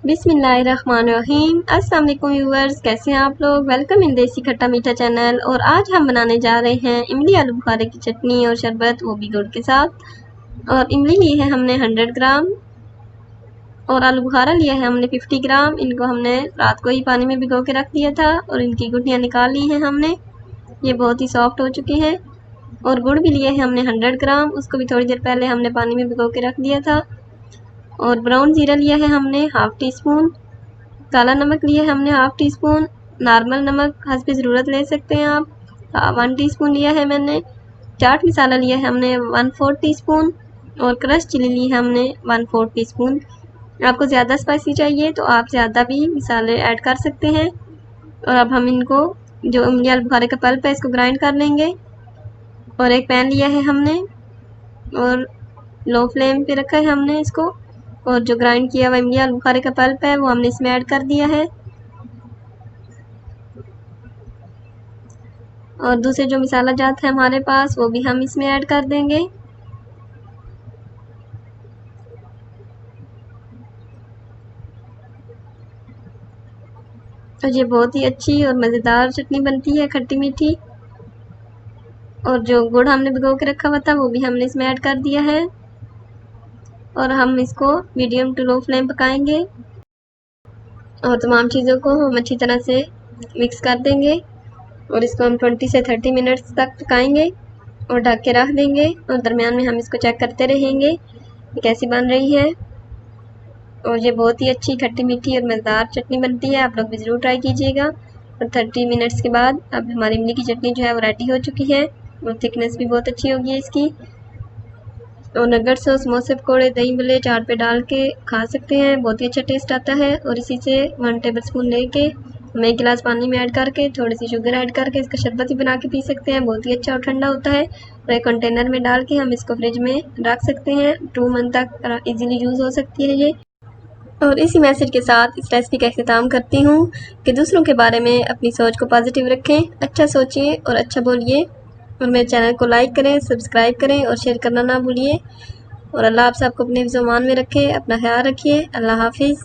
बिस्मिल्लाहिर्रहमानिर्रहीम। अस्सलाम वालेकुम व्यूअर्स, कैसे हैं आप लोग। वेलकम इन देसी खट्टा मीठा चैनल। और आज हम बनाने जा रहे हैं इमली आलू बुखारे की चटनी और शरबत, वो भी गुड़ के साथ। और इमली ली है हमने 100 ग्राम और आलू बुखारा लिया है हमने 50 ग्राम। इनको हमने रात को ही पानी में भिगो के रख दिया था और इनकी गुठलियाँ निकाल ली हैं हमने, ये बहुत ही सॉफ्ट हो चुकी हैं। और गुड़ भी लिए है हमने 100 ग्राम, उसको भी थोड़ी देर पहले हमने पानी में भिगो के रख दिया था। और ब्राउन जीरा लिया है हमने हाफ़ टी स्पून, काला नमक लिया है हमने हाफ़ टी स्पून, नॉर्मल नमक हस्बे ज़रूरत ले सकते हैं आप, 1 टीस्पून लिया है मैंने। चाट मसाला लिया है हमने 1/4 टीस्पून और क्रश चिली ली है हमने 1/4 टीस्पून। आपको ज़्यादा स्पाइसी चाहिए तो आप ज़्यादा भी मसाले ऐड कर सकते हैं। और अब हम इनको, जो इमली आलू बुखारे का पल्प है, इसको ग्राइंड कर लेंगे। और एक पैन लिया है हमने और लो फ्लेम पे रखा है हमने इसको, और जो ग्राइंड किया हुआ इमली आलू बुखारे का पल्प है वो हमने इसमें ऐड कर दिया है। और दूसरे जो मसाला जात है हमारे पास वो भी हम इसमें ऐड कर देंगे। तो ये बहुत ही अच्छी और मज़ेदार चटनी बनती है, खट्टी मीठी। और जो गुड़ हमने भिगो के रखा हुआ था वो भी हमने इसमें ऐड कर दिया है। और हम इसको मीडियम टू लो फ्लेम पकाएंगे और तमाम चीज़ों को हम अच्छी तरह से मिक्स कर देंगे। और इसको हम 20 से 30 मिनट्स तक पकाएंगे और ढक के रख देंगे। और दरमियान में हम इसको चेक करते रहेंगे कि कैसी बन रही है। और ये बहुत ही अच्छी खट्टी मीठी और मज़ेदार चटनी बनती है, आप लोग भी ज़रूर ट्राई कीजिएगा। और 30 मिनट्स के बाद अब हमारी इमली की चटनी जो है वो रेडी हो चुकी है और थिकनेस भी बहुत अच्छी होगी इसकी। और नगट्स और समोसे पकौड़े, दही भल्ले, चाट पे डाल के खा सकते हैं, बहुत ही अच्छा टेस्ट आता है। और इसी से 1 टेबल स्पून लेके हम 1 गिलास पानी में ऐड करके थोड़ी सी शुगर ऐड करके इसका शरबत भी बना के पी सकते हैं, बहुत ही अच्छा और ठंडा होता है। और एक कंटेनर में डाल के हम इसको फ्रिज में रख सकते हैं, 2 मंथ तक ईज़िली यूज़ हो सकती है ये। और इसी मैसेज के साथ इस रेसिपी का इख्तिताम करती हूँ कि दूसरों के बारे में अपनी सोच को पॉजिटिव रखें, अच्छा सोचिए और अच्छा बोलिए। और मेरे चैनल को लाइक करें, सब्सक्राइब करें और शेयर करना ना भूलिए। और अल्लाह आप सबको अपने ज़ुबान में रखे, अपना ख्याल रखिए। अल्लाह हाफिज़।